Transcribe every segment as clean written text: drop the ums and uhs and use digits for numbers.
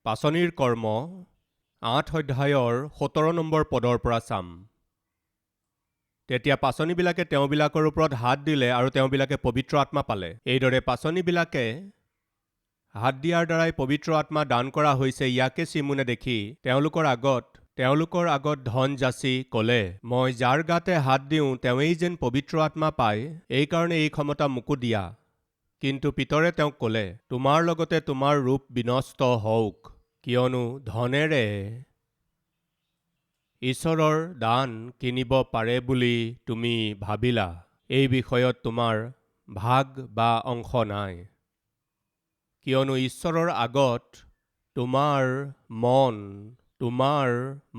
পাচনিৰ কৰ্ম 8 অধ্যায়ৰ 17 নম্বৰ পদৰ পৰা চাম। তেতিয়া পাচনিবিলাকে তেওঁবিলাকৰ ওপৰত হাত দিলে আৰু তেওঁবিলাকে পবিত্ৰ আত্মা পালে। এইদৰে পাচনিবিলাকে হাত দিয়াৰ দ্বাৰাই পবিত্ৰ আত্মা দান কৰা হৈছে ইয়াকে চিমোনে দেখি তেওঁলোকৰ আগত ধন যাচি ক'লে, মই যাৰ গাতে হাত দিওঁ তেওঁৱেই যেন পবিত্ৰ আত্মা পায়, এইকাৰণে এই ক্ষমতা মোকো দিয়া। কিন্তু পিতৰে তেওঁক ক'লে, তোমাৰ লগতে তোমাৰ ৰূপ বিনষ্ট হওক, কিয়নো ধনেৰে ঈশ্বৰৰ দান কিনিব পাৰে বুলি তুমি ভাবিলা। এই বিষয়ত তোমাৰ ভাগ বা অংশ নাই, কিয়নো ঈশ্বৰৰ আগত তোমাৰ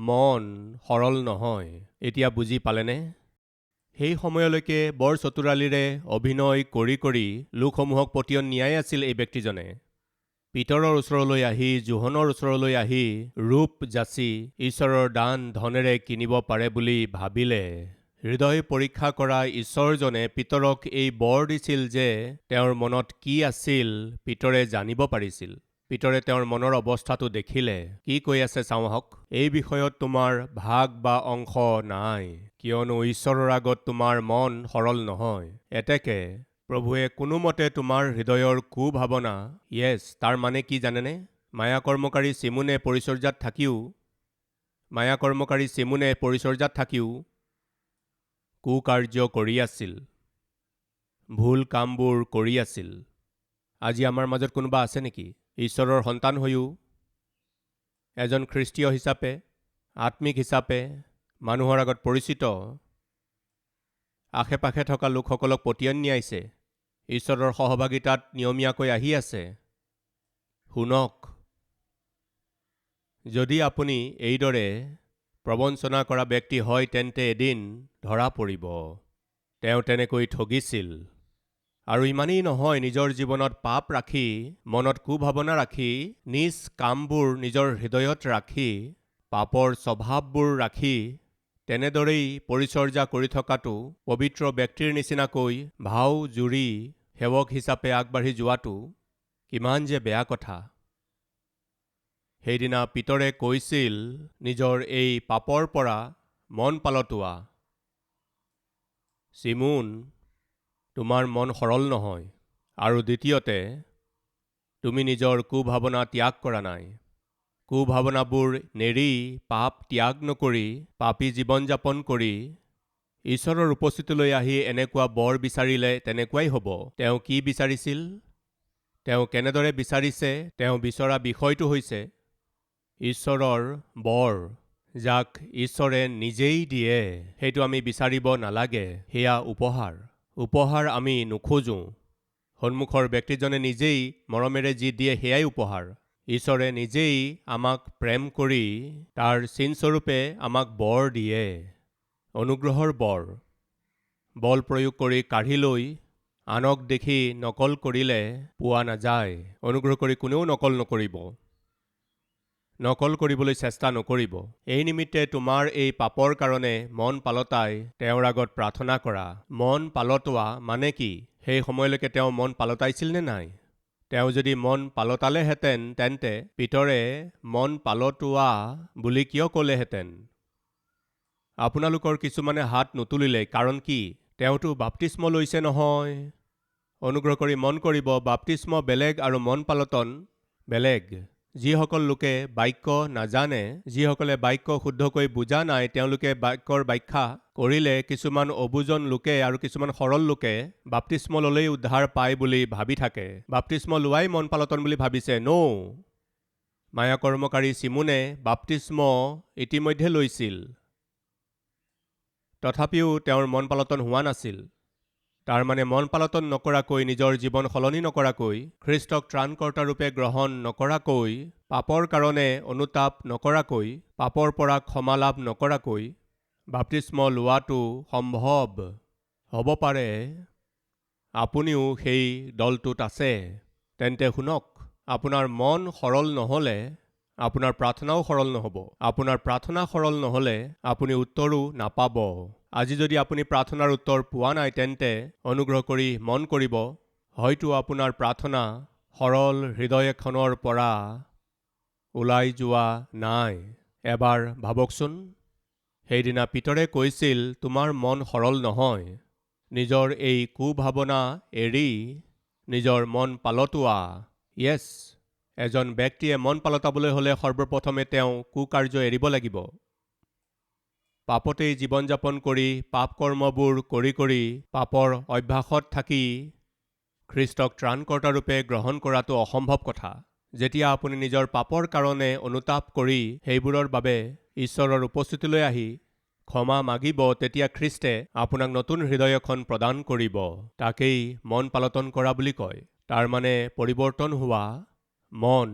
মন সৰল নহয়। এতিয়া বুজি পালেনে? সেই সময়লৈকে বৰ চতুৰালিৰে অভিনয় কৰি লোকসমূহক পতিয়ন নিয়াই আছিল এই ব্যক্তিজনে। পিতৰৰ ওচৰলৈ আহি, জোহনৰ ওচৰলৈ আহি ৰূপ যাচি ঈশ্বৰৰ দান ধনেৰে কিনিব পাৰে বুলি ভাবিলে। হৃদয় পৰীক্ষা কৰা ঈশ্বৰজনে পিতৰক এই বৰ দিছিল যে তেওঁৰ মনত কি আছিল পিতৰে জানিব পাৰিছিল। পিতৰে তেওঁৰ মনৰ অৱস্থাটো দেখিলে। কি কৈ আছে চাওঁ আহক। এই বিষয়ত তোমাৰ ভাগ বা অংশ নাই, কিয়নো ঈশ্বৰৰ আগত তোমাৰ মন সৰল নহয়। এতেকে প্ৰভুৱে কোনোমতে তোমাৰ হৃদয়ৰ কুভাৱনা, তাৰ মানে কি জানেনে? মায়াকৰ্মকাৰী চিমোনে পৰিচৰ্যাত থাকিও কুকাৰ্য কৰি আছিল, ভুল কামবোৰ কৰি আছিল। আজি আমাৰ মাজত কোনোবা আছে নেকি ঈশ্বৰৰ সন্তান হৈও এজন খ্ৰীষ্টীয় হিচাপে, আত্মিক হিচাপে মানুহৰ আগত পৰিচিত, আশে পাশে থকা লোকসকলক পতিয়ন নিয়াইছে, ঈশ্বৰৰ সহভাগিতাত নিয়মীয়াকৈ আহি আছে? শুনক, যদি আপুনি এইদৰে প্ৰবঞ্চনা কৰা ব্যক্তি হয় তেন্তে এদিন ধৰা পৰিব। তেওঁ তেনেকৈ ঠগিছিল। আৰু ইমানেই নহয়, নিজৰ জীৱনত পাপ ৰাখি, মনত কুভাৱনা ৰাখি, নিজ কামবোৰ নিজৰ হৃদয়ত ৰাখি, পাপৰ স্বভাৱবোৰ ৰাখি তেনেদৰেই পৰিচৰ্যা কৰি থকাটো, পবিত্ৰ ব্যক্তিৰ নিচিনাকৈ ভাও জুৰি সেৱক হিচাপে আগবাঢ়ি যোৱাটো কিমান যে বেয়া কথা। সেইদিনা পিতৰে কৈছিল, নিজৰ এই পাপৰ পৰা মন পালটোৱা। চিমোন, তোমাৰ মন সৰল নহয়। আৰু দ্বিতীয়তে, তুমি নিজৰ কুভাৱনা ত্যাগ কৰা নাই। কুভাৱনাবোৰ নেৰি, পাপ ত্যাগ নকৰি, পাপী জীৱন যাপন কৰি ঈশ্বৰৰ উপস্থিতিলৈ আহি এনেকুৱা বৰ বিচাৰিলে তেনেকুৱাই হ'ব। তেওঁ কি বিচাৰিছিল? তেওঁ কেনেদৰে বিচাৰিছে? তেওঁ বিচৰা বিষয়টো হৈছে ঈশ্বৰৰ বৰ, যাক ঈশ্বৰে নিজেই দিয়ে। সেইটো আমি বিচাৰিব নালাগে, সেয়া উপহাৰ আমি নোখোজোঁ। সন্মুখৰ ব্যক্তিজনে নিজেই মৰমেৰে যি দিয়ে সেয়াই উপহাৰ। ঈশ্বৰে নিজেই আমাক প্ৰেম কৰি তাৰ চিনস্বৰূপে আমাক বৰ দিয়ে, অনুগ্ৰহৰ বৰ। বল প্ৰয়োগ কৰি কাঢ়ি লৈ আনক দেখি নকল কৰিলে পোৱা নাযায়। অনুগ্ৰহ কৰি কোনেও নকল নকৰিব, নকল কৰিবলৈ চেষ্টা নকৰিব। এই নিমিত্তে তোমাৰ এই পাপৰ কাৰণে মন পালতাই তেওঁৰ আগত প্ৰাৰ্থনা কৰা। মন পালতোৱা মানে কি? সেই সময়লৈকে তেওঁ মন পালতাইছিল নে নাই? তেওঁ যদি মন পালতালেহেঁতেন তেন্তে পিতৰে মন পালতোৱা বুলি কিয় ক'লেহেঁতেন? আপোনালোকৰ কিছুমানে হাত নুতুলিলে কাৰণ কি? তেওঁতো বাপ্তিস্ম লৈছে নহয়। অনুগ্ৰহ কৰি মন কৰিব, বাপ্তিস্ম বেলেগ আৰু মন পালতন বেলেগ। যিসকল লোকে বাক্য নাজানে, যিসকলে বাক্য শুদ্ধকৈ বুজা নাই, তেওঁলোকে বাক্যৰ ব্যাখ্যা কৰিলে কিছুমান অবুজন লোকে আৰু কিছুমান সৰল লোকে বাপ্তিস্ম ল'লেই উদ্ধাৰ পায় বুলি ভাবি থাকে। বাপ্তিস্ম লোৱাই মন পালতন বুলি ভাবিছে। মায়াকৰ্মকাৰী চিমোনে বাপ্তিস্ম ইতিমধ্যে লৈছিল, তথাপিও তেওঁৰ মন পালতন হোৱা নাছিল। তাৰমানে মন পালতন নকৰাকৈ, নিজৰ জীৱন সলনি নকৰাকৈ, খ্ৰীষ্টক ত্ৰাণকৰ্তাৰূপে গ্ৰহণ নকৰাকৈ, পাপৰ কাৰণে অনুতাপ নকৰাকৈ, পাপৰ পৰা ক্ষমা লাভ নকৰাকৈ বাপ্তিস্ম লোৱাটো সম্ভৱ হ'ব পাৰে। আপুনিও সেই দলটোত আছে। তেন্তে শুনক, আপোনাৰ মন সৰল নহ'লে আপোনাৰ প্ৰাৰ্থনাও সৰল নহ'ব। আপোনাৰ প্ৰাৰ্থনা সৰল নহ'লে আপুনি উত্তৰো নাপাব। আজি যদি আপুনি প্ৰাৰ্থনাৰ উত্তৰ পোৱা নাই তেন্তে অনুগ্ৰহ কৰি মন কৰিব, হয়তো আপোনাৰ প্ৰাৰ্থনা সৰল হৃদয় এখনৰ পৰা ওলাই যোৱা নাই। এবাৰ ভাবকচোন, সেইদিনা পিতৰে কৈছিল তোমাৰ মন সৰল নহয়। নিজৰ এই কুভাৱনা এৰি নিজৰ মন পালতোৱা। য়েছ, এজন ব্যক্তিয়ে মন পালতাবলৈ হ'লে সৰ্বপ্ৰথমে তেওঁ কুকাৰ্য এৰিব লাগিব। পাপতেই জীৱন যাপন কৰি পাপ কৰ্মবোৰ কৰি পাপৰ অভ্যাসত থাকি খ্ৰীষ্টক ত্ৰাণকৰ্তাৰূপে গ্ৰহণ কৰাটো অসম্ভৱ কথা। যেতিয়া আপুনি নিজৰ পাপৰ কাৰণে অনুতাপ কৰি সেইবোৰৰ বাবে ঈশ্বৰৰ উপস্থিতিলৈ আহি ক্ষমা মাগিব, তেতিয়া খ্ৰীষ্টে আপোনাক নতুন হৃদয় এখন প্ৰদান কৰিব। তাকেই মন পালটন কৰা বুলি কয়। তাৰ মানে পৰিৱৰ্তন হোৱা মন।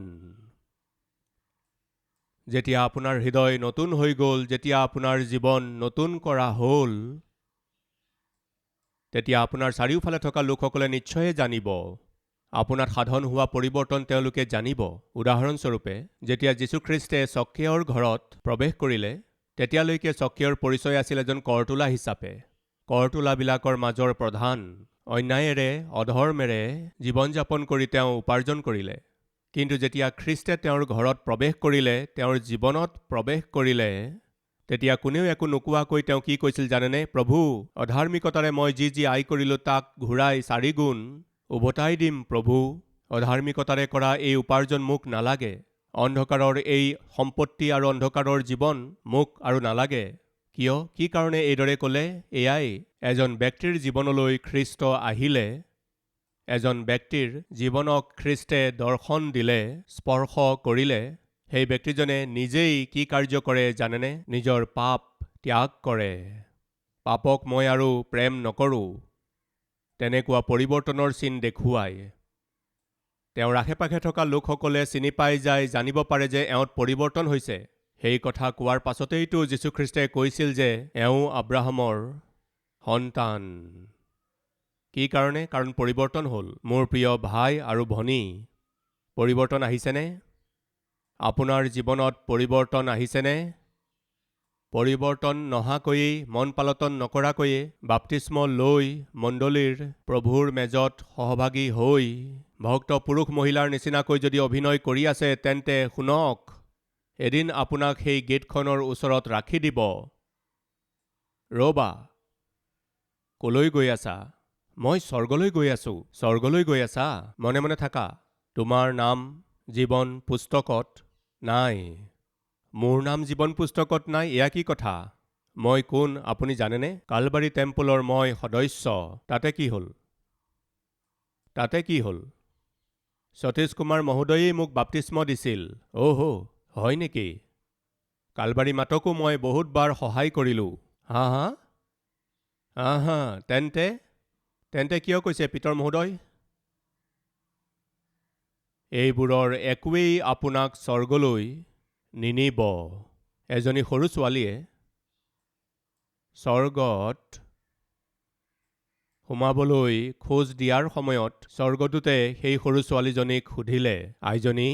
যেতিয়া আপোনাৰ হৃদয় নতুন হৈ গ'ল, যেতিয়া আপোনাৰ জীৱন নতুন কৰা হ'ল, তেতিয়া আপোনাৰ চাৰিওফালে থকা লোকসকলে নিশ্চয়ে জানিব। আপোনাত সাধন হোৱা পৰিৱৰ্তন তেওঁলোকে জানিব। উদাহৰণস্বৰূপে, যেতিয়া যীশুখ্ৰীষ্টে জক্কেয়ৰ ঘৰত প্ৰৱেশ কৰিলে, তেতিয়ালৈকে জক্কেয়ৰ পৰিচয় আছিল এজন কৰতোলা হিচাপে। কৰতোলাবিলাকৰ মাজৰ প্ৰধান। অন্যায়েৰে অধৰ্মেৰে জীৱন যাপন কৰি তেওঁ উপাৰ্জন কৰিলে। কিন্তু যেতিয়া খ্ৰীষ্টে তেওঁৰ ঘৰত প্ৰৱেশ কৰিলে, তেওঁৰ জীৱনত প্ৰৱেশ কৰিলে, তেতিয়া কোনেও একো নোকোৱাকৈ তেওঁ কি কৈছিল জানেনে? প্ৰভু, অধাৰ্মিকতাৰে মই যি আয় কৰিলোঁ তাক ঘূৰাই 4 গুণ উভতাই দিম প্ৰভু। অধাৰ্মিকতাৰে কৰা এই উপাৰ্জন মোক নালাগে। অন্ধকাৰৰ এই সম্পত্তি আৰু অন্ধকাৰৰ জীৱন মোক আৰু নালাগে। কিয়? কি কাৰণে এইদৰে ক'লে? এয়াই, এজন ব্যক্তিৰ জীৱনলৈ খ্ৰীষ্ট আহিলে, এজন ব্যক্তিৰ জীৱনক খ্ৰীষ্টে দৰ্শন দিলে, স্পৰ্শ কৰিলে, সেই ব্যক্তিজনে নিজেই কি কাৰ্য কৰে জানেনে? নিজৰ পাপ ত্যাগ কৰে। পাপক মই আৰু প্ৰেম নকৰোঁ, তেনেকুৱা পৰিৱৰ্তনৰ চিন দেখুৱায়। তেওঁৰ আশে পাশে থকা লোকসকলে চিনি পাই যায়, জানিব পাৰে যে এওঁত পৰিৱৰ্তন হৈছে। সেই কথা কোৱাৰ পাছতেইতো যীশুখ্ৰীষ্টে কৈছিল যে এওঁ আব্ৰাহামৰ সন্তান। কি কাৰণে? কাৰণ পৰিৱৰ্তন হ'ল। মোৰ প্ৰিয় ভাই আৰু ভনী, পৰিৱৰ্তন আহিছেনে? আপোনাৰ জীৱনত পৰিৱৰ্তন আহিছেনে? পৰিৱৰ্তন নহাকৈয়ে, মন পালটন নকৰাকৈয়ে বাপ্তিস্ম লৈ মণ্ডলীৰ প্ৰভুৰ মেজত সহভাগী হৈ ভক্ত পুৰুষ মহিলাৰ নিচিনাকৈ যদি অভিনয় কৰি আছে, তেন্তে শুনক, এদিন আপোনাক সেই গেটখনৰ ওচৰত ৰাখি দিব। ৰ'বা, কলৈ গৈ আছা? মই স্বৰ্গলৈ গৈ আছোঁ। স্বৰ্গলৈ গৈ আছা? মনে মনে থাকা। তোমাৰ নাম জীৱন পুস্তকত নাই। মোৰ নাম জীৱন পুস্তকত নাই? এয়া কি কথা? মই কোন আপুনি জানেনে? কালবাৰী টেম্পলৰ মই সদস্য। তাতে কি হ'ল? তাতে কি হ'ল? সতীশ কুমাৰ মহোদয়েই মোক বাপ্তিস্ম দিছিল। অ'হ, হয় নেকি? কালবাৰী মাতকো মই বহুতবাৰ সহায় কৰিলোঁ। হা, তেন্তে কিয় কৈছে পিতৰ মহোদয়? এইবোৰৰ একোৱেই আপোনাক স্বৰ্গলৈ নিনিব। এজনী সৰু ছোৱালীয়ে স্বৰ্গত সোমাবলৈ খোজ দিয়াৰ সময়ত স্বৰ্গদূতে সেই সৰু ছোৱালীজনীক সুধিলে, আইজনী,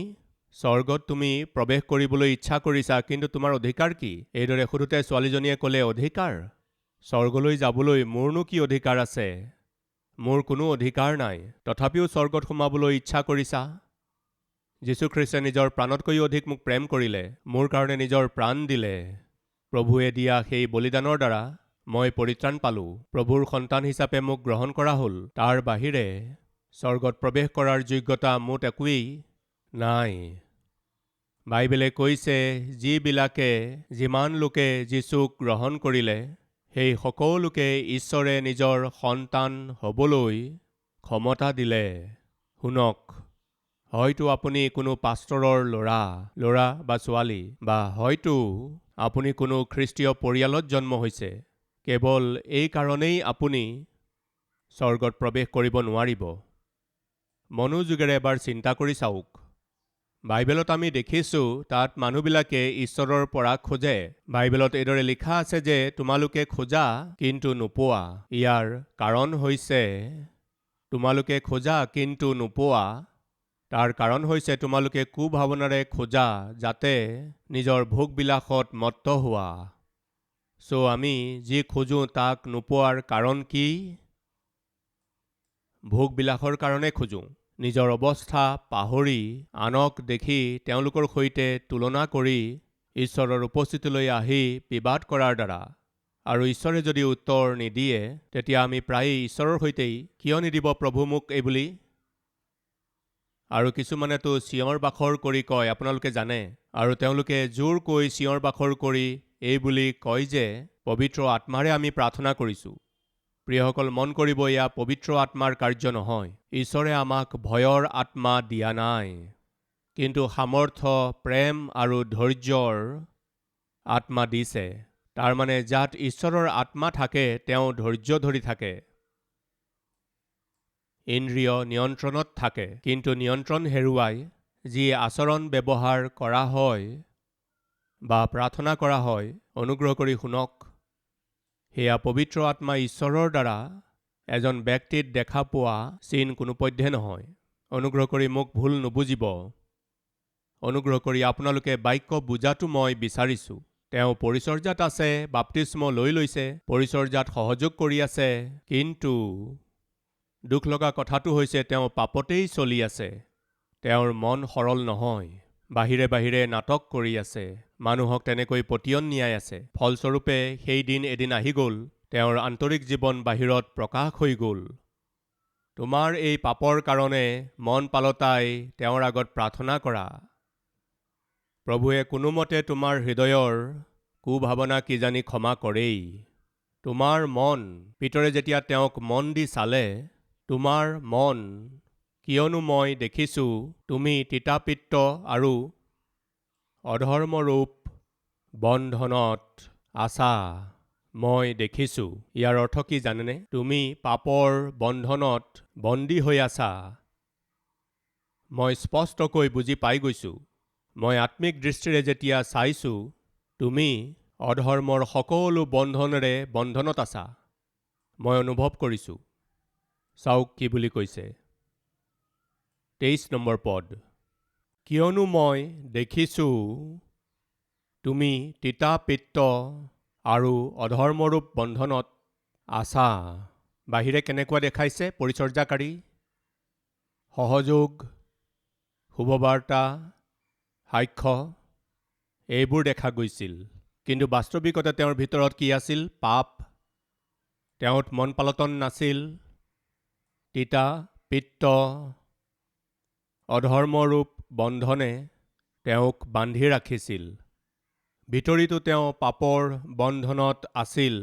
স্বৰ্গত তুমি প্ৰৱেশ কৰিবলৈ ইচ্ছা কৰিছা, কিন্তু তোমাৰ অধিকাৰ কি? এইদৰে সোধোতে ছোৱালীজনীয়ে ক'লে, অধিকাৰ? স্বৰ্গলৈ যাবলৈ মোৰনো কি অধিকাৰ আছে? মোৰ কোনো অধিকাৰ নাই। তথাপিও স্বৰ্গত সোমাবলৈ ইচ্ছা কৰিছা? যীশুখ্ৰীষ্টে নিজৰ প্ৰাণতকৈও অধিক মোক প্ৰেম কৰিলে, মোৰ কাৰণে নিজৰ প্ৰাণ দিলে। প্ৰভুৱে দিয়া সেই বলিদানৰ দ্বাৰা মই পৰিত্ৰাণ পালোঁ। প্ৰভুৰ সন্তান হিচাপে মোক গ্ৰহণ কৰা হ'ল। তাৰ বাহিৰে স্বৰ্গত প্ৰৱেশ কৰাৰ যোগ্যতা মোত একোৱেই নাই। বাইবেলে কৈছে, যিমান লোকে যীশুক গ্ৰহণ কৰিলে, সেই সকলোকে ঈশ্বৰে নিজৰ সন্তান হ'বলৈ ক্ষমতা দিলে। শুনক, হয়তো আপুনি কোনো পাষ্টৰৰ ল'ৰা বা ছোৱালী, বা হয়তো আপুনি কোনো খ্ৰীষ্টীয় পৰিয়ালত জন্ম হৈছে। কেৱল এই কাৰণেই আপুনি স্বৰ্গত প্ৰৱেশ কৰিব নোৱাৰিব। মনোযোগেৰে এবাৰ চিন্তা কৰি চাওক। বাইবেলত আমি দেখিছোঁ, তাত মানুহবিলাকে ঈশ্বৰৰ পৰা খোজে। বাইবেলত এইদৰে লিখা আছে যে তোমালোকে খোজা কিন্তু নোপোৱা। ইয়াৰ কাৰণ হৈছে, তোমালোকে খোজা কিন্তু নোপোৱা, তাৰ কাৰণ হৈছে তোমালোকে কুভাৱনাৰে খোজা, যাতে নিজৰ ভোগবিলাসত মত্ত হোৱা। আমি যি খোজোঁ তাক নোপোৱাৰ কাৰণ কি? ভোগবিলাসৰ কাৰণে খোজোঁ। নিজৰ অৱস্থা পাহৰি আনক দেখি তেওঁলোকৰ সৈতে তুলনা কৰি ঈশ্বৰৰ উপস্থিতিলৈ আহি বিবাদ কৰাৰ দ্বাৰা আৰু ঈশ্বৰে যদি উত্তৰ নিদিয়ে তেতিয়া আমি প্ৰায়ে ঈশ্বৰৰ সৈতেই কিয় নিদিব প্ৰভু মোক এইবুলি আৰু কিছুমানেতো চিঞৰ বাখৰ কৰি কয় আপোনালোকে জানে আৰু তেওঁলোকে জোৰকৈ চিঞৰ বাখৰ কৰি এই বুলি কয় যে পবিত্ৰ আত্মাৰে আমি প্ৰাৰ্থনা কৰিছোঁ। প্ৰিয়সকল মন কৰিব এয়া পবিত্ৰ আত্মাৰ কাৰ্য নহয়। ঈশ্বৰে আমাক ভয়ৰ আত্মা দিয়া নাই কিন্তু সামৰ্থ্য প্ৰেম আৰু ধৈৰ্যৰ আত্মা দিছে। তাৰমানে যাত ঈশ্বৰৰ আত্মা থাকে তেওঁ ধৈৰ্য ধৰি থাকে, ইন্দ্ৰিয় নিয়ন্ত্ৰণত থাকে, কিন্তু নিয়ন্ত্ৰণ হেৰুৱাই যি আচৰণ ব্যৱহাৰ কৰা হয় বা প্ৰাৰ্থনা কৰা হয় অনুগ্ৰহ কৰি শুনক, সেয়া পবিত্ৰ আত্মা ঈশ্বৰৰ দ্বাৰা এজন ব্যক্তিত দেখা পোৱা চিন কোনোপধ্যে নহয়। অনুগ্ৰহ কৰি মোক ভুল নুবুজিব। অনুগ্ৰহ কৰি আপোনালোকে বাক্য বুজাটো মই বিচাৰিছোঁ। তেওঁ পৰিচৰ্যাত আছে, বাপ্তিস্ম লৈ লৈছে, পৰিচৰ্যাত সহযোগ কৰি আছে, কিন্তু দুখ লগা কথাটো হৈছে তেওঁ পাপতেই চলি আছে। তেওঁৰ মন সৰল নহয়, বাহিৰে বাহিৰে নাটক কৰি আছে, মানুহক তেনেকৈ পতিয়ন নিয়াই আছে। ফলস্বৰূপে সেই দিন এদিন আহি গ'ল, তেওঁৰ আন্তৰিক জীৱন বাহিৰত প্ৰকাশ হৈ গ'ল। তোমাৰ এই পাপৰ কাৰণে মন পালতাই তেওঁৰ আগত প্ৰাৰ্থনা কৰা। প্ৰভুৱে কোনোমতে তোমাৰ হৃদয়ৰ কুভাৱনা কিজানি ক্ষমা কৰেই। তোমাৰ মন পিতৰে যেতিয়া তেওঁক মন দি চালে, তোমাৰ মন, কিয়নো মই দেখিছোঁ তুমি তিতাপিত্ত আৰু অধৰ্মৰূপ বন্ধনত আছা। মই দেখিছোঁ, ইয়াৰ অৰ্থ কি জানেনে? তুমি পাপৰ বন্ধনত বন্দী হৈ আছা। মই স্পষ্টকৈ বুজি পাই গৈছোঁ। মই আত্মিক দৃষ্টিৰে যেতিয়া চাইছোঁ তুমি অধৰ্মৰ সকলো বন্ধনেৰে বন্ধনত আছা। মই অনুভৱ কৰিছোঁ। চাওক কি বুলি কৈছে 23 নম্বৰ পদ, কিয়নো মই দেখিছোঁ তুমি তিতাপিত্ত আৰু অধৰ্মৰূপ বন্ধনত আছা। বাহিৰে কেনেকুৱা দেখাইছে? পৰিচৰ্যাকাৰী, সহযোগ, শুভবাৰ্তা, সাক্ষ্য, এইবোৰ দেখা গৈছিল, কিন্তু বাস্তৱিকতে তেওঁৰ ভিতৰত কি আছিল? পাপ। তেওঁত মন পালটন নাছিল। তিতা পিত্ত অধৰ্মৰূপ বন্ধনে তেওঁক বান্ধি ৰাখিছিল। ভিতৰিতো তেওঁ পাপৰ বন্ধনত আছিল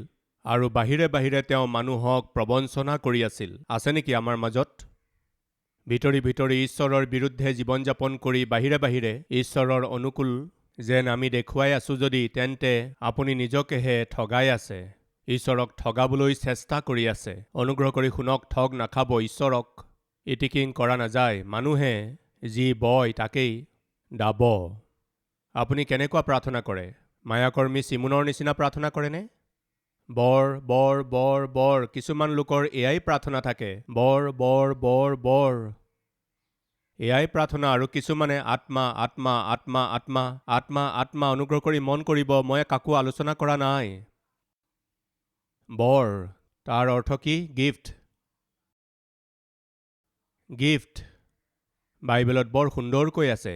আৰু বাহিৰে বাহিৰে তেওঁ মানুহক প্ৰবঞ্চনা কৰি আছিল। আছে নেকি আমাৰ মাজত? ভিতৰি ভিতৰি ঈশ্বৰৰ বিৰুদ্ধে জীৱন যাপন কৰি বাহিৰে বাহিৰে ঈশ্বৰৰ অনুকূল যেন আমি দেখুৱাই আছোঁ যদি, তেন্তে আপুনি নিজকেহে ঠগাই আছে, ঈশ্বৰক ঠগাবলৈ চেষ্টা কৰি আছে। অনুগ্ৰহ কৰি শুনক, ঠগ নাখাব। ঈশ্বৰক ইটিকিং কৰা নাযায়। মানুহে যি বয় তাকেই দাব। আপুনি কেনেকুৱা প্ৰাৰ্থনা কৰে? মায়াকৰ্মী চিমুনৰ নিচিনা প্ৰাৰ্থনা কৰেনে? বৰ বৰ বৰ বৰ। কিছুমান লোকৰ এয়াই প্ৰাৰ্থনা থাকে, বৰ বৰ বৰ বৰ, এয়াই প্ৰাৰ্থনা। আৰু কিছুমানে আত্মা আত্মা আত্মা আত্মা আত্মা আত্মা। অনুগ্ৰহ কৰি মন কৰিব, মই কাকো আলোচনা কৰা নাই। বৰ, তাৰ অৰ্থ কি? গিফ্ট। গিফ্ট বাইবেলত বৰ সুন্দৰকৈ আছে।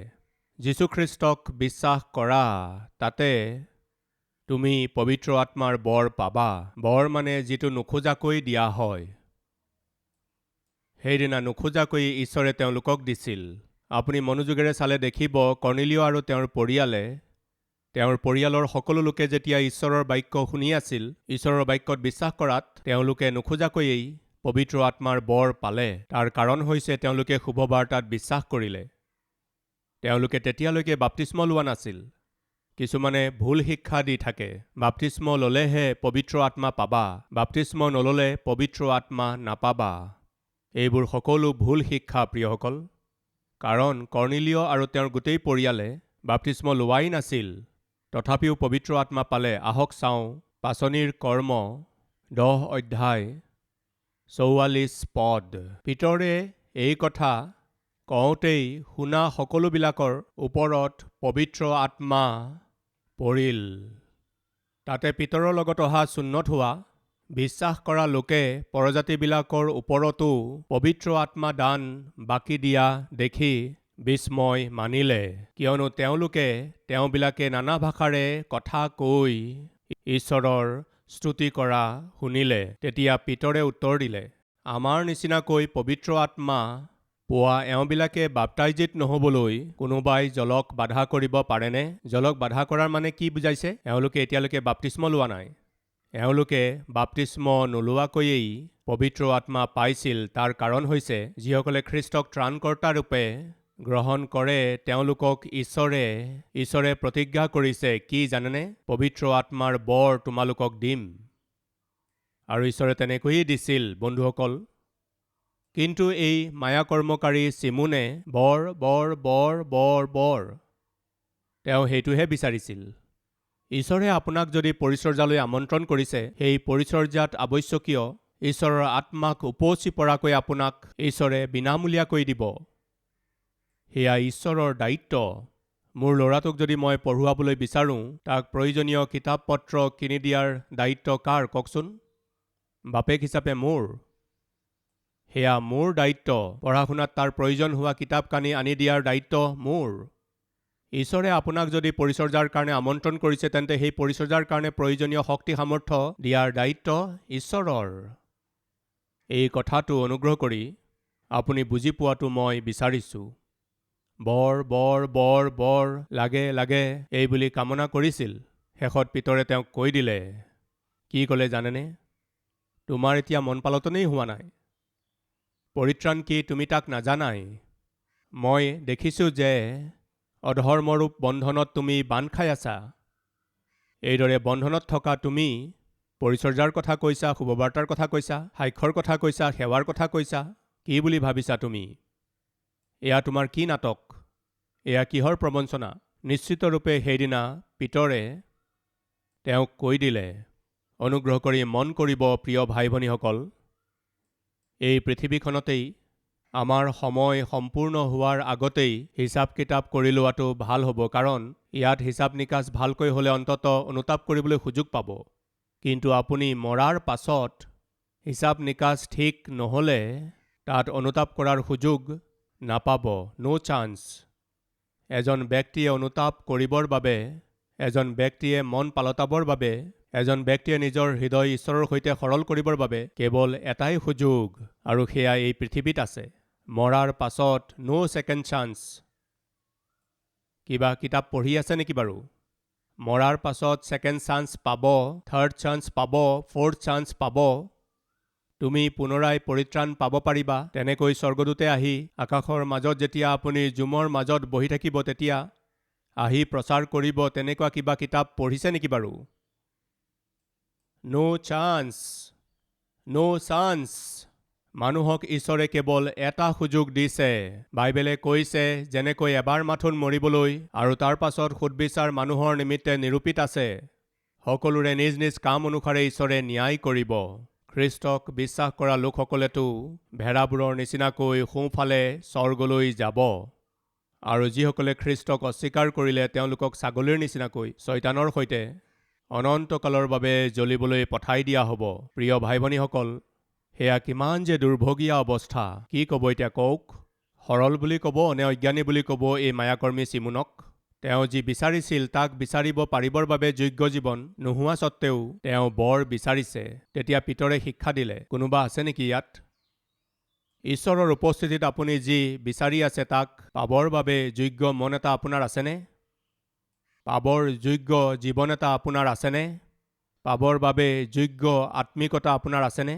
যীশুখ্ৰীষ্টক বিশ্বাস কৰা, তাতে তুমি পবিত্ৰ আত্মাৰ বৰ পাবা। বৰ মানে যিটো নোখোজাকৈ দিয়া হয়। সেইদিনা নোখোজাকৈ ঈশ্বৰে তেওঁলোকক দিছিল। আপুনি মনোযোগেৰে চালে দেখিব, কৰ্ণেলিয় আৰু তেওঁৰ পৰিয়ালৰ সকলো লোকে যেতিয়া ঈশ্বৰৰ বাক্য শুনি আছিল, ঈশ্বৰৰ বাক্যত বিশ্বাস কৰাত তেওঁলোকে নোখোজাকৈয়েই পবিত্ৰ আত্মাৰ বৰ পালে। তাৰ কাৰণ হৈছে তেওঁলোকে শুভবাৰ্তাত বিশ্বাস কৰিলে। তেওঁলোকে তেতিয়ালৈকে বাপ্তিস্ম লোৱা নাছিল। কিছুমানে ভুল শিক্ষা দি থাকে, বাপ্তিস্ম ল'লেহে পবিত্ৰ আত্মা পাবা, বাপ্তিস্ম নল'লে পবিত্ৰ আত্মা নাপাবা। এইবোৰ সকলো ভুল শিক্ষা প্ৰিয়সকল। কাৰণ কৰ্ণেলিয় আৰু তেওঁৰ গোটেই পৰিয়ালে বাপ্তিস্ম লোৱাই নাছিল, তথাপিও পবিত্ৰ আত্মা পালে। আহক চাওঁ পাচনিৰ কৰ্ম 10 অধ্যায় 44 পদ। পিতৰে এই কথা কওঁতেই শুনা সকলোবিলাকৰ ওপৰত পবিত্ৰ আত্মা পৰিল। তাতে পিতৰৰ লগত অহা চুন্নত হোৱা বিশ্বাস কৰা লোকে পৰজাতিবিলাকৰ ওপৰতো পবিত্ৰ আত্মা দান বাকী দিয়া দেখি বিস্ময় মানিলে, কিয়নো তেওঁলোকে তেওঁবিলাকে নানা ভাষাৰে কথা কৈ ঈশ্বৰৰ স্তুতি কৰা শুনিলে। তেতিয়া পিতৰে উত্তৰ দিলে, আমাৰ নিচিনাকৈ পবিত্ৰ আত্মা পোৱা এওঁবিলাকে বাপ্তাইজিত নহ'বলৈ কোনোবাই জলক বাধা কৰিব পাৰেনে? জলক বাধা কৰাৰ মানে কি বুজাইছে? এওঁলোকে এতিয়ালৈকে বাপ্তিস্ম লোৱা নাই। এওঁলোকে বাপ্তিস্ম নোলোৱাকৈয়েই পবিত্ৰ আত্মা পাইছিল। তাৰ কাৰণ হৈছে যিসকলে খ্ৰীষ্টক ত্ৰাণকৰ্তা ৰূপে গ্ৰহণ কৰে তেওঁলোকক ঈশ্বৰে প্ৰতিজ্ঞা কৰিছে কি জানেনে? পবিত্ৰ আত্মাৰ বৰ তোমালোকক দিম। আৰু ঈশ্বৰে তেনেকৈয়ে দিছিল বন্ধুসকল। কিন্তু এই মায়াকৰ্মকাৰী চিমোনে বৰ তেওঁ সেইটোহে বিচাৰিছিল। ঈশ্বৰে আপোনাক যদি পৰিচৰ্যালৈ আমন্ত্ৰণ কৰিছে, সেই পৰিচৰ্যাত আৱশ্যকীয় ঈশ্বৰৰ আত্মাক উপচি পৰাকৈ আপোনাক ঈশ্বৰে বিনামূলীয়াকৈ দিব। সেয়া ঈশ্বৰৰ দায়িত্ব। মোৰ ল'ৰাটোক যদি মই পঢ়ুৱাবলৈ বিচাৰোঁ, তাক প্ৰয়োজনীয় কিতাপ পত্ৰ কিনি দিয়াৰ দায়িত্ব কাৰ কওকচোন? বাপেক হিচাপে মোৰ। সেয়া মোৰ দায়িত্ব। পঢ়া শুনাত তাৰ প্ৰয়োজন হোৱা কিতাপ কানি আনি দিয়াৰ দায়িত্ব মোৰ। ঈশ্বৰে আপোনাক যদি পৰিচৰ্যাৰ কাৰণে আমন্ত্ৰণ কৰিছে, তেন্তে সেই পৰিচৰ্যাৰ কাৰণে প্ৰয়োজনীয় শক্তি সামৰ্থ্য দিয়াৰ দায়িত্ব ঈশ্বৰৰ। এই কথাটো অনুগ্ৰহ কৰি আপুনি বুজি পোৱাটো মই বিচাৰিছোঁ। বৰ লাগে এই বুলি কামনা কৰিছিল। শেষত পিতৰে তেওঁক কৈ দিলে, কি ক'লে জানেনে? তোমাৰ এতিয়া মন পালটনেই হোৱা নাই। পৰিত্ৰাণ কি তুমি তাক নাজানাই? মই দেখিছোঁ যে অধৰ্মৰূপ বন্ধনত তুমি বান্ধ খাই আছা। এইদৰে বন্ধনত থকা তুমি পৰিচৰ্যাৰ কথা কৈছা, শুভবাৰ্তাৰ কথা কৈছা, সাক্ষ্যৰ কথা কৈছা, সেৱাৰ কথা কৈছা। কি বুলি ভাবিছা তুমি? এয়া তোমাৰ কি নাটক? এয়া কিহৰ প্ৰবঞ্চনা? নিশ্চিতৰূপে সেইদিনা পিতৰে তেওঁক কৈ দিলে। অনুগ্ৰহ কৰি মন কৰিব প্ৰিয় ভাই ভনীসকল, এই পৃথিৱীখনতেই আমাৰ সময় সম্পূৰ্ণ হোৱাৰ আগতেই হিচাপ কিতাপ কৰি লোৱাটো ভাল হ'ব, কাৰণ ইয়াত হিচাপ নিকাচ ভালকৈ হ'লে অন্তত অনুতাপ কৰিবলৈ সুযোগ পাব। কিন্তু আপুনি মৰাৰ পাছত হিচাপ নিকাচ ঠিক নহ'লে তাত অনুতাপ কৰাৰ সুযোগ নাপাব। ন' চান্স। এজন ব্যক্তিয়ে অনুতাপ কৰিবৰ বাবে, এজন ব্যক্তিয়ে মন পালটাবৰ বাবে, এজন ব্যক্তিয়ে নিজৰ হৃদয় ঈশ্বৰৰ সৈতে সৰল কৰিবৰ বাবে কেৱল এটাই সুযোগ, আৰু সেয়া এই পৃথিৱীত আছে। মৰাৰ পাছত ন' ছেকেণ্ড চান্স। কিবা কিতাপ পঢ়ি আছে নেকি বাৰু? মৰাৰ পাছত ছেকেণ্ড চান্স পাব, থাৰ্ড চান্স পাব, ফ'ৰ্থ চান্স পাব। তুমি পুনৰাই পৰিত্ৰাণ পাব পাৰিবা। তেনেকৈ স্বৰ্গদূতে আহি আকাশৰ মাজত যেতিয়া আপুনি জুমৰ মাজত বহি থাকিব, তেতিয়া আহি প্ৰচাৰ কৰিব। তেনেকুৱা কিবা কিতাপ পঢ়িছে নেকি বাৰু? ন' চান্স, ন' চান্স। মানুহক ঈশ্বৰে কেৱল এটা সুযোগ দিছে। বাইবেলে কৈছে, যেনেকৈ এবাৰ মাথোন মৰিবলৈ আৰু তাৰ পাছত সুদবিচাৰ মানুহৰ নিমিত্তে নিৰূপিত আছে, সকলোৰে নিজ নিজ কাম অনুসাৰে ঈশ্বৰে ন্যায় কৰিব। খ্ৰীষ্টক বিশ্বাস কৰা লোকসকলেতো ভেড়াবোৰৰ নিচিনাকৈ সোঁফালে স্বৰ্গলৈ যাব, আৰু যিসকলে খ্ৰীষ্টক অস্বীকাৰ কৰিলে তেওঁলোকক ছাগলীৰ নিচিনাকৈ শয়তানৰ সৈতে অনন্তকালৰ বাবে জ্বলিবলৈ পঠাই দিয়া হ'ব। প্ৰিয় ভাই ভনীসকল, সেয়া কিমান যে দুৰ্ভগীয়া অৱস্থা। কি ক'ব এতিয়া কওক? সৰল বুলি ক'ব নে অজ্ঞানী বুলি ক'ব এই মায়াকৰ্মী চিমোনক? তেওঁ যি বিচাৰিছিল তাক বিচাৰিব পাৰিবৰ বাবে যোগ্য জীৱন নোহোৱা স্বত্তেও তেওঁ বৰ বিচাৰিছে। তেতিয়া পিতৰে শিক্ষা দিলে, কোনোবা আছে নেকি ইয়াত? ঈশ্বৰৰ উপস্থিতিত আপুনি যি বিচাৰি আছে তাক পাবৰ বাবে যোগ্য মন এটা আপোনাৰ আছেনে? পাবৰ যোগ্য জীৱন এটা আপোনাৰ আছেনে? পাবৰ বাবে যোগ্য আত্মিকতা আপোনাৰ আছেনে?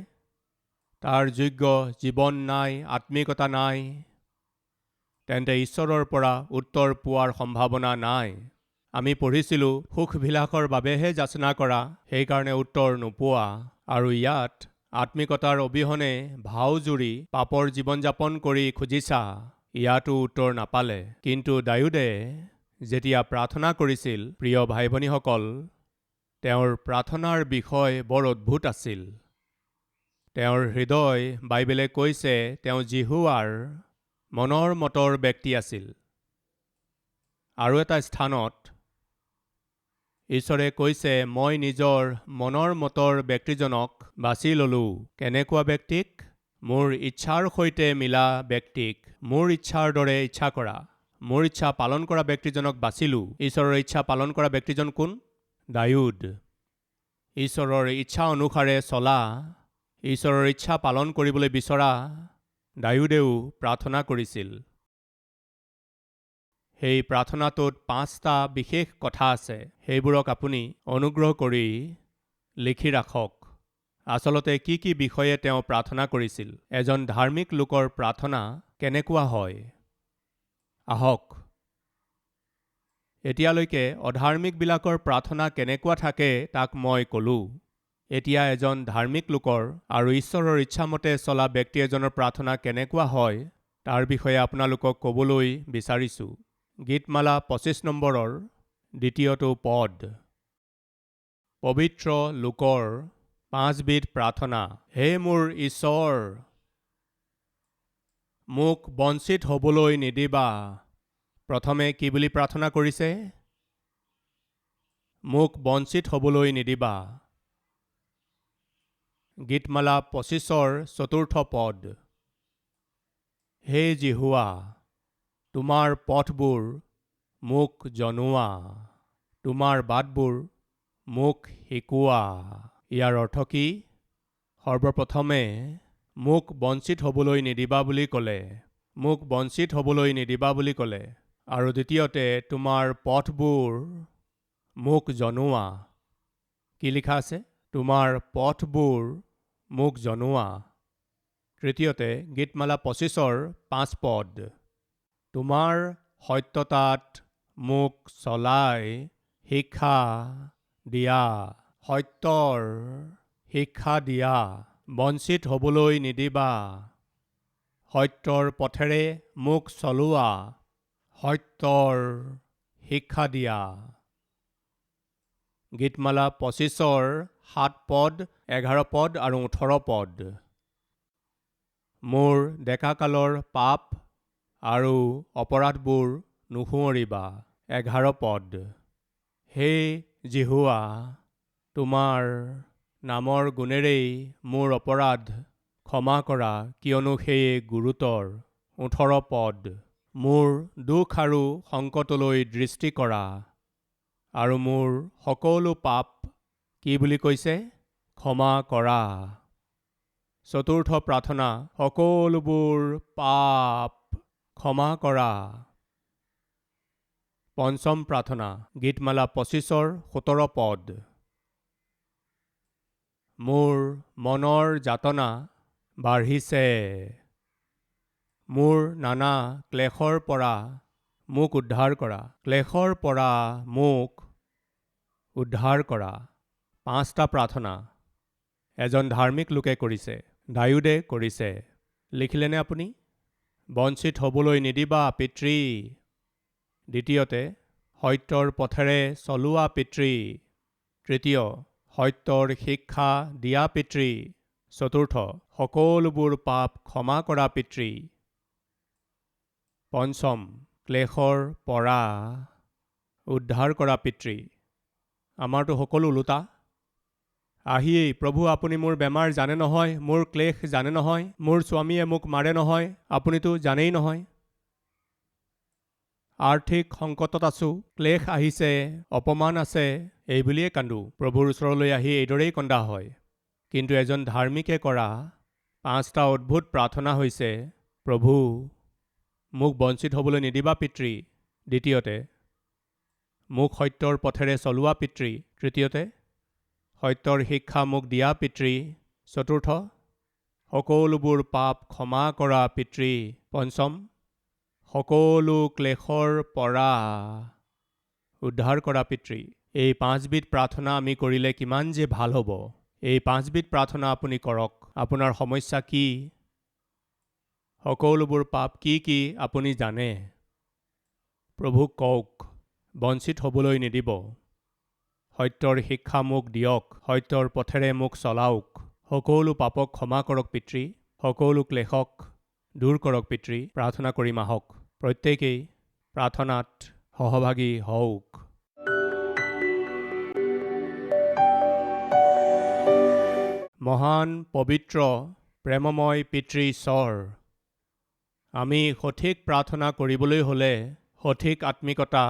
তাৰ যোগ্য জীৱন নাই, আত্মিকতা নাই, তেন্তে ঈশ্বৰৰ পৰা উত্তৰ পোৱাৰ সম্ভাৱনা নাই। আমি পঢ়িছিলোঁ, সুখবিলাসৰ বাবেহে যাচনা কৰা, সেইকাৰণে উত্তৰ নোপোৱা। আৰু ইয়াত আত্মিকতাৰ অবিহনে ভাও জুৰি পাপৰ জীৱন যাপন কৰি খুজিছা, ইয়াতো উত্তৰ নাপালে। কিন্তু দাউদে যেতিয়া প্ৰাৰ্থনা কৰিছিল, প্ৰিয় ভাই ভনীসকল, তেওঁৰ প্ৰাৰ্থনাৰ বিষয় বৰ অদ্ভুত আছিল। তেওঁৰ হৃদয়, বাইবেলে কৈছে, তেওঁ জিহুৱাৰ মনৰ মতৰ ব্যক্তি আছিল। আৰু এটা স্থানত ঈশ্বৰে কৈছে, মই নিজৰ মনৰ মতৰ ব্যক্তিজনক বাছি ল'লোঁ। কেনেকুৱা ব্যক্তিক? মোৰ ইচ্ছাৰ সৈতে মিলা ব্যক্তিক, মোৰ ইচ্ছাৰ দৰে ইচ্ছা কৰা, মোৰ ইচ্ছা পালন কৰা ব্যক্তিজনক বাছিলোঁ। ঈশ্বৰৰ ইচ্ছা পালন কৰা ব্যক্তিজন কোন? দাউদ। ঈশ্বৰৰ ইচ্ছা অনুসাৰে চলা, ঈশ্বৰৰ ইচ্ছা পালন কৰিবলৈ বিচৰা দাউদেও প্ৰাৰ্থনা কৰিছিল। সেই প্ৰাৰ্থনাটোত 5টা বিশেষ কথা আছে। সেইবোৰক আপুনি অনুগ্ৰহ কৰি লিখি ৰাখক। আচলতে কি কি বিষয়ে তেওঁ প্ৰাৰ্থনা কৰিছিল? এজন ধাৰ্মিক লোকৰ প্ৰাৰ্থনা কেনেকুৱা হয়? আহক, এতিয়ালৈকে অধাৰ্মিকবিলাকৰ প্ৰাৰ্থনা কেনেকুৱা থাকে তাক মই ক'লোঁ। এতিয়া এজন ধাৰ্মিক লোকৰ আৰু ঈশ্বৰৰ ইচ্ছামতে চলা ব্যক্তি এজনৰ প্ৰাৰ্থনা কেনেকুৱা হয় তাৰ বিষয়ে আপোনালোকক ক'বলৈ বিচাৰিছোঁ। গীতমালা 25 নম্বৰৰ 2টো পদ। পবিত্ৰ লোকৰ 5বিধ প্ৰাৰ্থনা। হে মোৰ ঈশ্বৰ, মোক বঞ্চিত হ'বলৈ নিদিবা। প্ৰথমে কি বুলি প্ৰাৰ্থনা কৰিছে? মোক বঞ্চিত হ'বলৈ নিদিবা। গীতমালা 25ৰ 4ৰ্থ পদ। হে জিহুৱা, তোমাৰ পথবোৰ মোক জনোৱা, তোমাৰ বাটবোৰ মোক শিকোৱা। ইয়াৰ অৰ্থ কি? সৰ্বপ্ৰথমে মোক বঞ্চিত হ'বলৈ নিদিবা বুলি ক'লে, মোক বঞ্চিত হ'বলৈ নিদিবা বুলি ক'লে, আৰু দ্বিতীয়তে তোমাৰ পথবোৰ মোক জনোৱা। কি লিখা আছে? তোমাৰ পথবোৰ মোক জনোৱা। তৃতীয়তে গীতমালা 25ৰ 5 পদ। তোমাৰ সত্যতাত মোক চলাই শিক্ষা দিয়া, সত্যৰ শিক্ষা দিয়া, বঞ্চিত হ'বলৈ নিদিবা। সত্যৰ পথেৰে মোক চলোৱা, সত্যৰ শিক্ষা দিয়া। গীতমালা 25ৰ 7 পদ, 11 পদ আৰু 18 পদ। মোৰ ডেকাকালৰ পাপ আৰু অপৰাধবোৰ নুসুঁৱৰিবা। 11 পদ। হে জিহুৱা, তোমাৰ নামৰ গুণেৰেই মোৰ অপৰাধ ক্ষমা কৰা, কিয়নো সেয়ে গুৰুতৰ। 18 পদ। মোৰ দুখ আৰু সংকটলৈ দৃষ্টি কৰা, আৰু মোৰ সকলো পাপ কি বুলি কৈছে? ক্ষমা কৰা। চতুৰ্থ প্ৰাৰ্থনা, সকলোবোৰ পাপ ক্ষমা কৰা। পঞ্চম প্ৰাৰ্থনা, গীতমালা 25ৰ 17 পদ। মোৰ মনৰ যাতনা বাঢ়িছে, মোৰ নানা ক্লেশৰ পৰা মোক উদ্ধাৰ কৰা, ক্লেশৰ পৰা মোক উদ্ধাৰ কৰা। 5টা প্ৰাৰ্থনা এজন ধাৰ্মিক লোকে কৰিছে, দাউদে কৰিছে। লিখিলেনে আপুনি? বঞ্চিত হ'বলৈ নিদিবা পিতৃ। দ্বিতীয়তে, সত্যৰ পথেৰে চলোৱা পিতৃ। তৃতীয়, সত্যৰ শিক্ষা দিয়া পিতৃ। চতুৰ্থ, সকলোবোৰ পাপ ক্ষমা কৰা পিতৃ। পঞ্চম, ক্লেশৰ পৰা উদ্ধাৰ কৰা পিতৃ। আমাৰতো সকলো ওলোটা। আহিয়েই, প্ৰভু আপুনি মোৰ বেমাৰ জানে নহয়, মোৰ ক্লেশ জানে নহয়, মোৰ স্বামীয়ে মোক মাৰে নহয়, আপুনিতো জানেই নহয়। আৰ্থিক সংকটত আছোঁ, ক্লেশ আহিছে, অপমান আছে, এই বুলিয়ে কান্দো। প্ৰভুৰ ওচৰলৈ আহি এইদৰেই কন্দা হয়। কিন্তু এজন ধাৰ্মিকে কৰা 5টা অদ্ভুত প্ৰাৰ্থনা হৈছে, প্ৰভু মোক বঞ্চিত হ'বলৈ নিদিবা পিতৃ। দ্বিতীয়তে, মোক সত্যৰ পথেৰে চলোৱা পিতৃ। তৃতীয়তে, সত্যৰ শিক্ষা মোক দিয়া পিতৃ। চতুৰ্থ, সকলোবোৰ পাপ ক্ষমা কৰা পিতৃ। পঞ্চম, সকলো ক্লেশৰ পৰা উদ্ধাৰ কৰা পিতৃ। এই 5বিধ প্ৰাৰ্থনা আমি কৰিলে কিমান যে ভাল হ'ব। এই 5বিধ প্ৰাৰ্থনা আপুনি কৰক। আপোনাৰ সমস্যা কি? সকলোবোৰ পাপ কি কি আপুনি জানে? প্ৰভুক কওক, বঞ্চিত হ'বলৈ নিদিব। সত্যৰ শিক্ষা মোক দিয়ক, সত্যৰ পথেৰে মোক চলাওক। সকলো পাপক ক্ষমা কৰক পিতৃ, সকলো ক্লেশক দূৰ কৰক পিতৃ। প্ৰাৰ্থনা কৰিম আহক। প্ৰত্যেকেই প্ৰাৰ্থনাত সহভাগী হওক। মহান পবিত্ৰ প্ৰেমময় পিতৃ ঈশ্বৰ, আমি সঠিক প্ৰাৰ্থনা কৰিবলৈ হ'লে সঠিক আত্মিকতা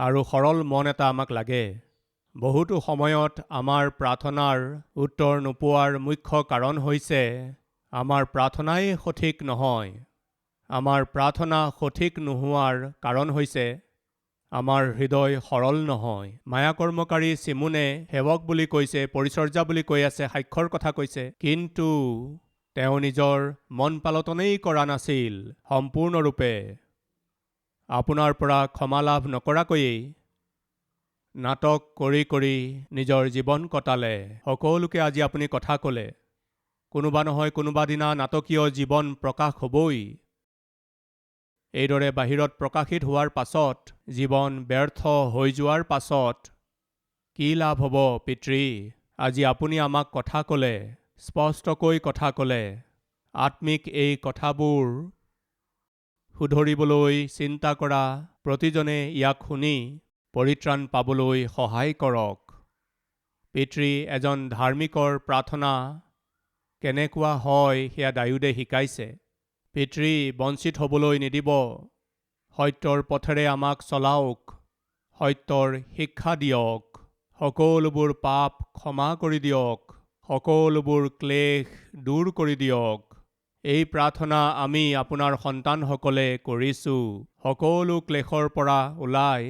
আৰু সৰল মন এটা আমাক লাগে। বহুতো সময়ত আমাৰ প্ৰাৰ্থনাৰ উত্তৰ নোপোৱাৰ মুখ্য কাৰণ হৈছে আমাৰ প্ৰাৰ্থনাই সঠিক নহয়। আমাৰ প্ৰাৰ্থনা সঠিক নোহোৱাৰ কাৰণ হৈছে আমাৰ হৃদয় সৰল নহয়। মায়াকৰ্মকাৰী চিমোনে সেৱক বুলি কৈছে, পৰিচৰ্যা বুলি কৈ আছে, সাক্ষ্যৰ কথা কৈছে, কিন্তু তেওঁ নিজৰ মন পালটনেই কৰা নাছিল সম্পূৰ্ণৰূপে। আপোনাৰ পৰা ক্ষমা লাভ নকৰাকৈয়ে নাটক কৰি কৰি নিজৰ জীৱন কটালে। সকলোকে আজি আপুনি কথা ক'লে, কোনোবা নহয় কোনোবা দিনা নাটকীয় জীৱন প্ৰকাশ হ'বই। এইদৰে বাহিৰত প্ৰকাশিত হোৱাৰ পাছত, জীৱন ব্যৰ্থ হৈ যোৱাৰ পাছত কি লাভ হ'ব পিতৃ? আজি আপুনি আমাক কথা ক'লে, স্পষ্টকৈ কথা ক'লে। আত্মিক এই কথাবোৰ শুধৰিবলৈ চিন্তা কৰা প্ৰতিজনে ইয়াক শুনি পৰিত্ৰাণ পাবলৈ সহায় কৰক। পিতৃ, এজন ধাৰ্মিকৰ প্ৰাৰ্থনা কেনেকুৱা হয় সেয়া ডায়ুদে শিকাইছে। পিতৃ, বঞ্চিত হ'বলৈ নিদিব, সত্যৰ পথেৰে আমাক চলাওক, সত্যৰ শিক্ষা দিয়ক, সকলোবোৰ পাপ ক্ষমা কৰি দিয়ক, সকলোবোৰ ক্লেশ দূৰ কৰি দিয়ক। এই প্ৰাৰ্থনা আমি আপোনাৰ সন্তানসকলে কৰিছোঁ। সকলো ক্লেশৰ পৰা ওলাই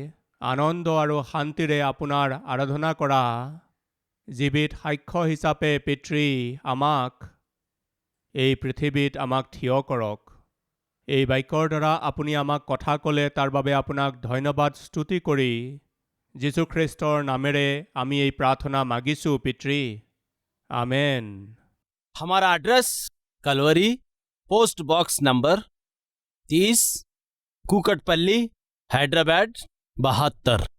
আনন্দ আৰু শান্তিৰে আপোনাৰ আৰাধনা কৰা জীৱিত সাক্ষ্য হিচাপে পিতৃ আমাক এই পৃথিৱীত আমাক থিয় কৰক। এই বাক্যৰ দ্বাৰা আপুনি আমাক কথা ক'লে, তাৰ বাবে আপোনাক ধন্যবাদ স্তুতি কৰি যীশুখ্ৰীষ্টৰ নামেৰে আমি এই প্ৰাৰ্থনা মাগিছোঁ পিতৃ। আমেন। हमारा address Calvary, post box number 30, Kukatpally, Hyderabad 72।